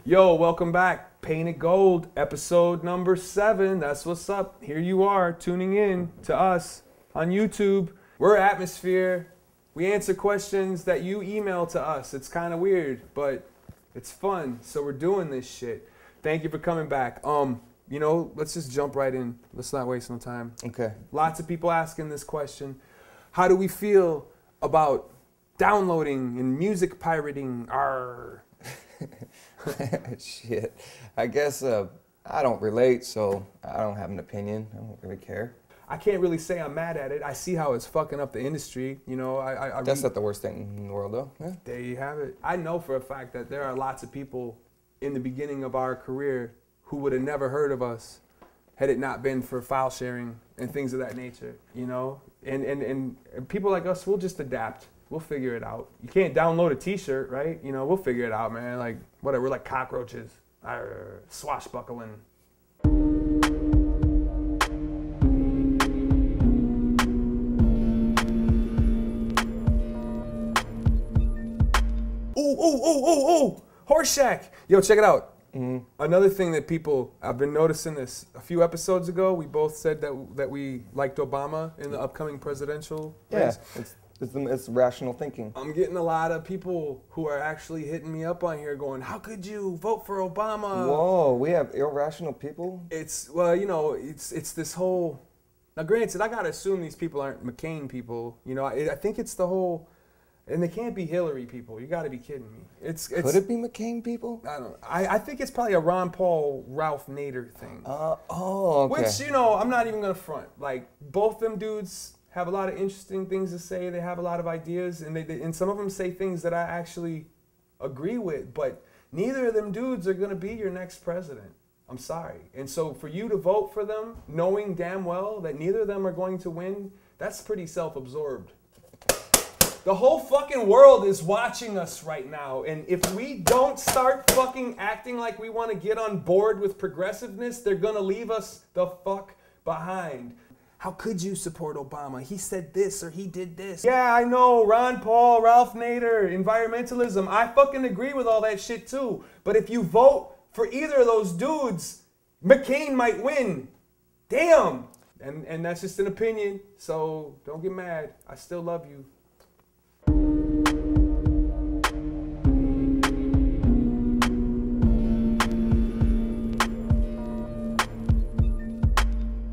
Yo, welcome back. Painted Gold, episode number 7. That's what's up. Here you are tuning in to us on YouTube. We're Atmosphere. We answer questions that you email to us. It's kind of weird, but it's fun. So we're doing this shit. Thank you for coming back. You know, let's just jump right in. Let's not waste no time. Okay. Lots of people asking this question. How do we feel about downloading and music pirating? Shit. I guess I don't relate, so I don't have an opinion. I don't really care. I can't really say I'm mad at it. I see how it's fucking up the industry. You know, That's not the worst thing in the world, though. Yeah. There you have it. I know for a fact that there are lots of people in the beginning of our career who would have never heard of us had it not been for file sharing and things of that nature, you know? And people like us, we'll just adapt. We'll figure it out. You can't download a t-shirt, right? You know, we'll figure it out, man. Like, whatever, we're like cockroaches. Swashbuckling. Ooh. Horseshack. Yo, check it out. Mm-hmm. Another thing that people, I've been noticing this. A few episodes ago, we both said that we liked Obama in the upcoming presidential race. Yeah, it's rational thinking. I'm getting a lot of people who are actually hitting me up on here going, how could you vote for Obama? Whoa, we have irrational people? Well, you know, it's this whole, now granted, I gotta assume these people aren't McCain people. You know, I think it's the whole, and they can't be Hillary people. You got to be kidding me. Could it be McCain people? I don't know. I think it's probably a Ron Paul, Ralph Nader thing. Okay. Which, you know, I'm not even going to front. Like, both them dudes have a lot of interesting things to say. They have a lot of ideas, and and some of them say things that I actually agree with. But neither of them dudes are going to be your next president. I'm sorry. And so for you to vote for them, knowing damn well that neither of them are going to win, that's pretty self-absorbed. The whole fucking world is watching us right now, and if we don't start fucking acting like we want to get on board with progressiveness, they're gonna leave us the fuck behind. How could you support Obama? He said this or he did this. Yeah, I know, Ron Paul, Ralph Nader, environmentalism. I fucking agree with all that shit too. But if you vote for either of those dudes, McCain might win. Damn. And that's just an opinion, so don't get mad. I still love you.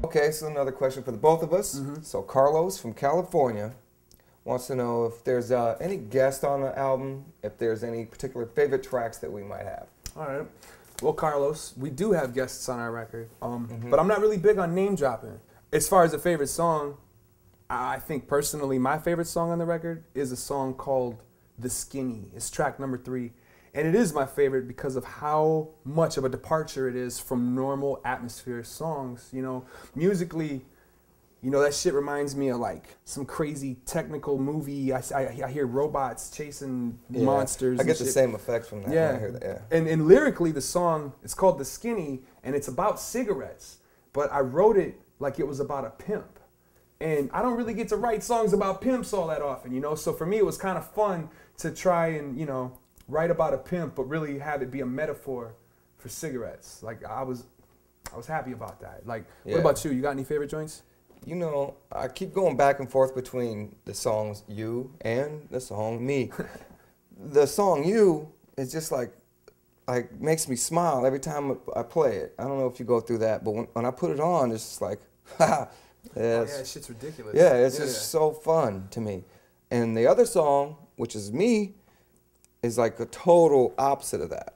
Okay, so another question for the both of us. Mm-hmm. So Carlos from California wants to know if there's any guest on the album, if there's any particular favorite tracks that we might have. All right. Well, Carlos, we do have guests on our record, but I'm not really big on name dropping. As far as a favorite song, I think personally my favorite song on the record is a song called The Skinny. It's track number 3. And it is my favorite because of how much of a departure it is from normal Atmosphere songs. You know, musically, you know, that shit reminds me of like some crazy technical movie. I hear robots chasing monsters. I get the same effect from that. Yeah. When I hear that. Yeah. And lyrically, the song, it's called The Skinny, and it's about cigarettes. But I wrote it like it was about a pimp. And I don't really get to write songs about pimps all that often, you know? So for me, it was kind of fun to try and, you know, write about a pimp, but really have it be a metaphor for cigarettes. Like, I was happy about that. Like, What about you? You got any favorite joints? You know, I keep going back and forth between the songs You and the song Me. The song You is just like makes me smile every time I play it. I don't know if you go through that, but when I put it on, it's just like, ha. Yeah, shit's ridiculous. Yeah, it's just so fun to me. And the other song, which is Me, is like a total opposite of that.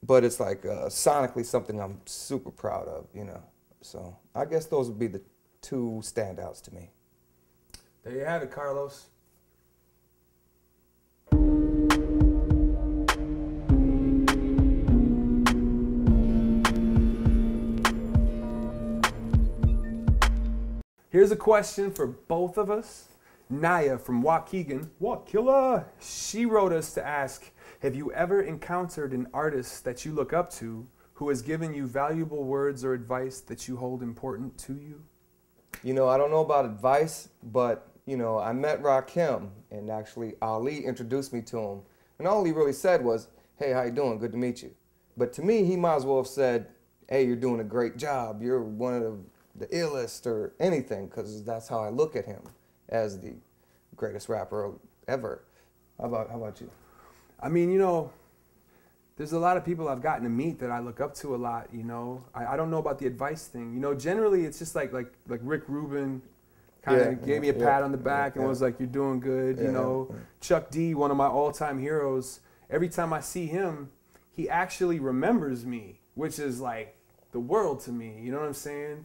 But it's like sonically something I'm super proud of, you know. So I guess those would be the 2 standouts to me. There you have it, Carlos. Here's a question for both of us. Naya from Waukegan, Waukilla, she wrote us to ask, have you ever encountered an artist that you look up to who has given you valuable words or advice that you hold important to you? You know, I don't know about advice, but, you know, I met Rakim, and actually Ali introduced me to him. And all he really said was, hey, how you doing? Good to meet you. But to me, he might as well have said, hey, you're doing a great job. You're one of the illest or anything, because that's how I look at him, as the greatest rapper ever. How about you? I mean, you know, there's a lot of people I've gotten to meet that I look up to a lot, you know. I don't know about the advice thing. You know, generally it's just like Rick Rubin kind of gave me a pat on the back and was like, you're doing good, you know. Chuck D, one of my all-time heroes, every time I see him, he actually remembers me, which is like the world to me, you know what I'm saying?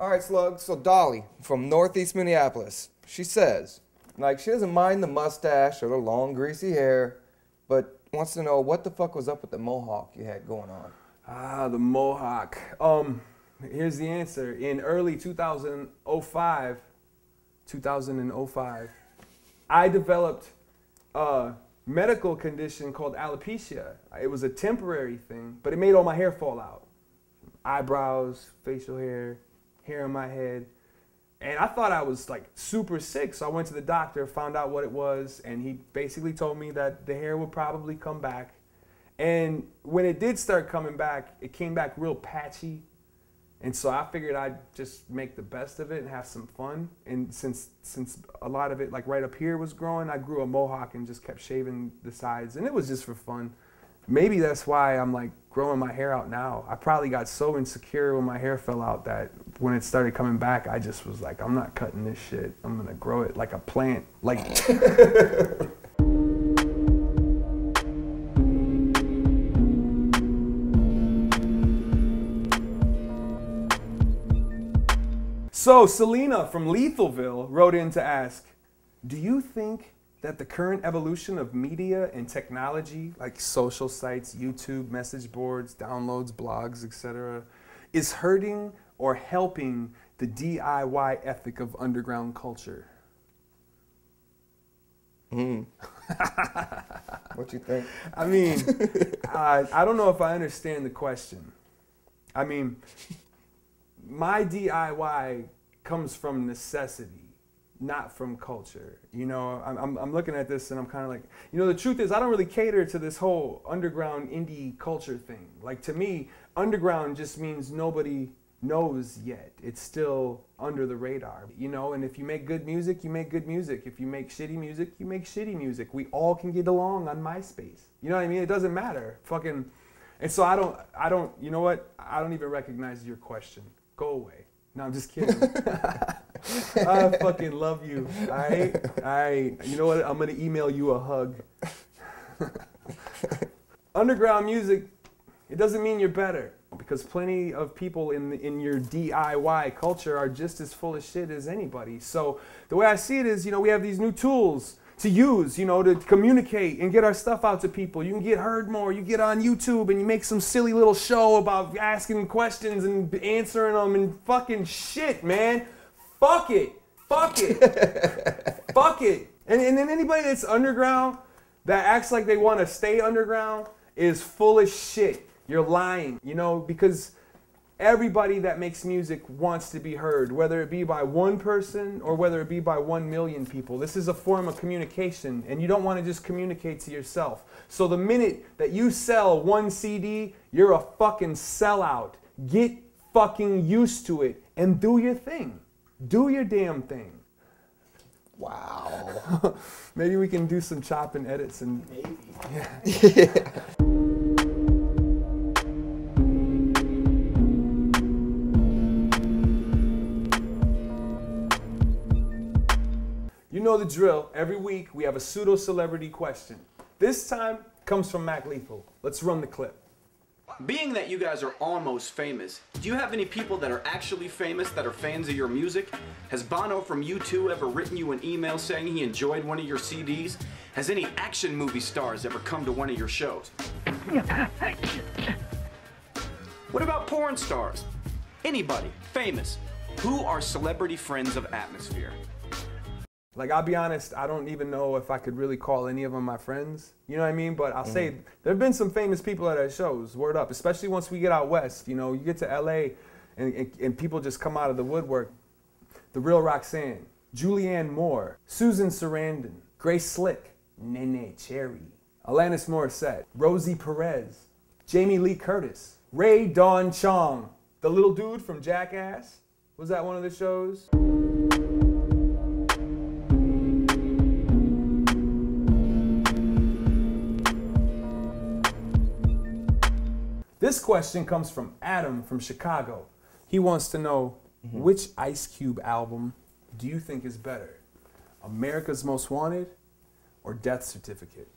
All right, Slug, so Dolly from Northeast Minneapolis, she says, like, she doesn't mind the mustache or the long, greasy hair, but wants to know what the fuck was up with the Mohawk you had going on. Ah, the Mohawk. Here's the answer. In early 2005, I developed a medical condition called alopecia. It was a temporary thing, but it made all my hair fall out. Eyebrows, facial hair in my head. And I thought I was like super sick, so I went to the doctor, found out what it was, and he basically told me that the hair would probably come back. And when it did start coming back, it came back real patchy. And so I figured I'd just make the best of it and have some fun. And since a lot of it, like right up here, was growing, I grew a mohawk and just kept shaving the sides. And it was just for fun. Maybe that's why I'm like growing my hair out now. I probably got so insecure when my hair fell out that when it started coming back, I just was like, I'm not cutting this shit. I'm gonna grow it like a plant. Like. So Selena from Lethalville wrote in to ask, do you think that the current evolution of media and technology, like social sites, YouTube, message boards, downloads, blogs, etc., is hurting or helping the DIY ethic of underground culture? What you think? I mean, I don't know if I understand the question. I mean, my DIY comes from necessity, not from culture. You know, I'm looking at this and I'm kind of like, you know, the truth is I don't really cater to this whole underground indie culture thing. Like, to me, underground just means nobody knows yet. It's still under the radar, you know, and if you make good music, you make good music. If you make shitty music, you make shitty music. We all can get along on MySpace. You know what I mean? It doesn't matter. Fucking, and so I don't, you know what? I don't even recognize your question. Go away. No, I'm just kidding. I fucking love you. All right. You know what? I'm gonna email you a hug. Underground music, it doesn't mean you're better, because plenty of people in your DIY culture are just as full of shit as anybody. So the way I see it is, you know, we have these new tools to use, you know, to communicate and get our stuff out to people. You can get heard more. You get on YouTube and you make some silly little show about asking questions and answering them and fucking shit, man. Fuck it. Fuck it. Fuck it. And then anybody that's underground that acts like they want to stay underground is full of shit. You're lying, you know, because everybody that makes music wants to be heard, whether it be by one person or whether it be by 1 million people. This is a form of communication, and you don't want to just communicate to yourself. So the minute that you sell 1 CD, you're a fucking sellout. Get fucking used to it and do your thing. Do your damn thing. Wow. Maybe we can do some chop and edits and Maybe. Yeah. You know the drill. Every week we have a pseudo celebrity question. This time comes from Mac Lethal. Let's run the clip. Being that you guys are almost famous, do you have any people that are actually famous that are fans of your music? Has Bono from U2 ever written you an email saying he enjoyed one of your CDs? Has any action movie stars ever come to one of your shows? What about porn stars? Anybody famous? Who are celebrity friends of Atmosphere? Like, I'll be honest, I don't even know if I could really call any of them my friends. You know what I mean? But I'll say there have been some famous people at our shows, word up, especially once we get out west. You know, you get to LA and people just come out of the woodwork. The Real Roxanne, Julianne Moore, Susan Sarandon, Grace Slick, Nene Cherry, Alanis Morissette, Rosie Perez, Jamie Lee Curtis, Ray Dawn Chong, the little dude from Jackass. Was that one of the shows? This question comes from Adam from Chicago. He wants to know, which Ice Cube album do you think is better? America's Most Wanted or Death Certificate?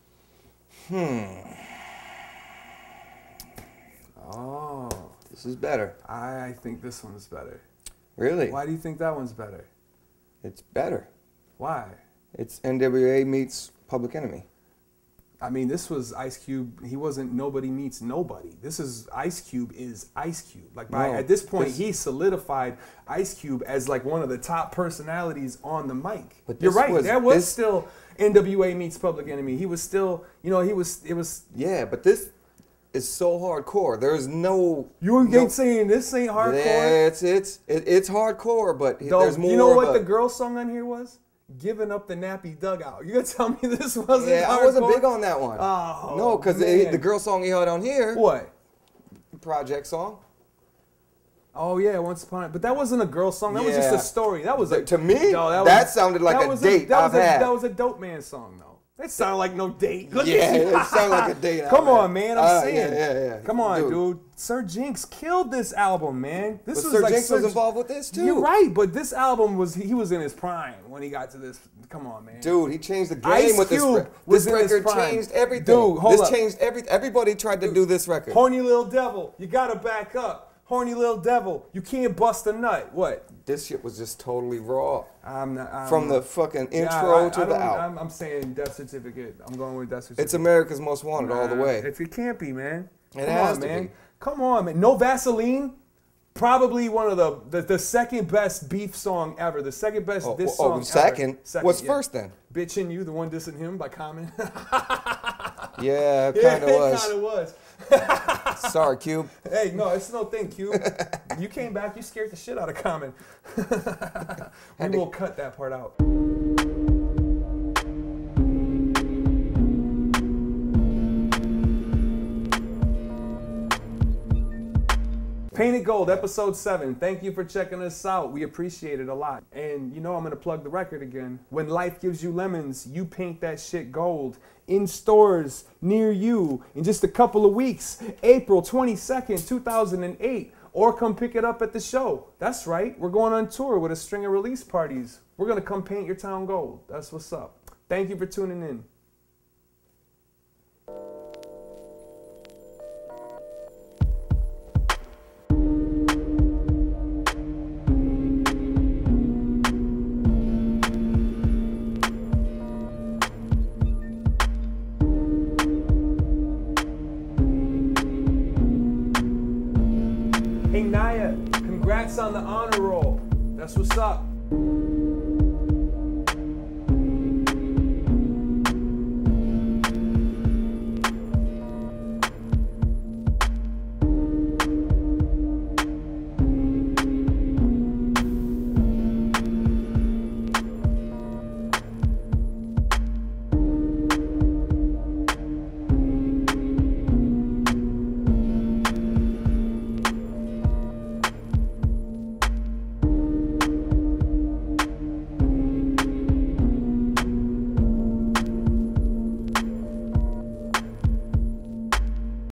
Oh. This is better. I think this one's better. Really? Why do you think that one's better? It's better. Why? It's NWA meets Public Enemy. I mean, this was Ice Cube. He wasn't Nobody Meets Nobody. This is Ice Cube is Ice Cube. Like at this point, he solidified Ice Cube as like one of the top personalities on the mic. But you're right. There was still NWA meets Public Enemy. He was still, it was. Yeah, but this is so hardcore. There's no. You ain't saying this ain't hardcore. Yeah, it's hardcore, but there's more. You know what the girl song on here was? Giving Up the Nappy Dugout. You gonna tell me this wasn't? Yeah, hardcore? I wasn't big on that one. Oh, no, because the girl song he had on here. What? Project song. Oh yeah, Once Upon a. But that wasn't a girl song. That was just a story. That was to me. That sounded like a date I've had. That was a Dope Man song though. That sounded like no date. Look it sounded like a date. Come on, man. I'm saying. Yeah. Come on, dude. Sir Jinx killed this album, man. This was Sir like Jinx was involved with this too. You're right, but this album he was in his prime when he got to this. Come on, man. Dude, he changed the game Ice with Cube this record. Changed everything. Dude, hold up. This changed everything. Everybody tried to do this record. Horny Little Devil, you gotta back up. Horny Little Devil, you can't bust a nut. What? This shit was just totally raw. From the fucking intro to the album. I'm saying Death Certificate. I'm going with Death Certificate. It's America's Most Wanted all the way. It can't be, man. It has to be. Come on, man. No Vaseline, probably one of the second best beef song ever. The second best song second? Ever. What's first then? Bitchin' You, the one dissing him by Common. Yeah, it kind of was. It kind of was. Sorry, Cube. Hey, no, it's no thing, Cube. You came back, you scared the shit out of Common. We will cut that part out. Painted Gold, episode 7. Thank you for checking us out. We appreciate it a lot. And I'm going to plug the record again. When life gives you lemons, you paint that shit gold. In stores near you in just a couple of weeks, April 22nd, 2008. Or come pick it up at the show. That's right. We're going on tour with a string of release parties. We're going to come paint your town gold. That's what's up. Thank you for tuning in. Hey Naya, congrats on the honor roll. That's what's up.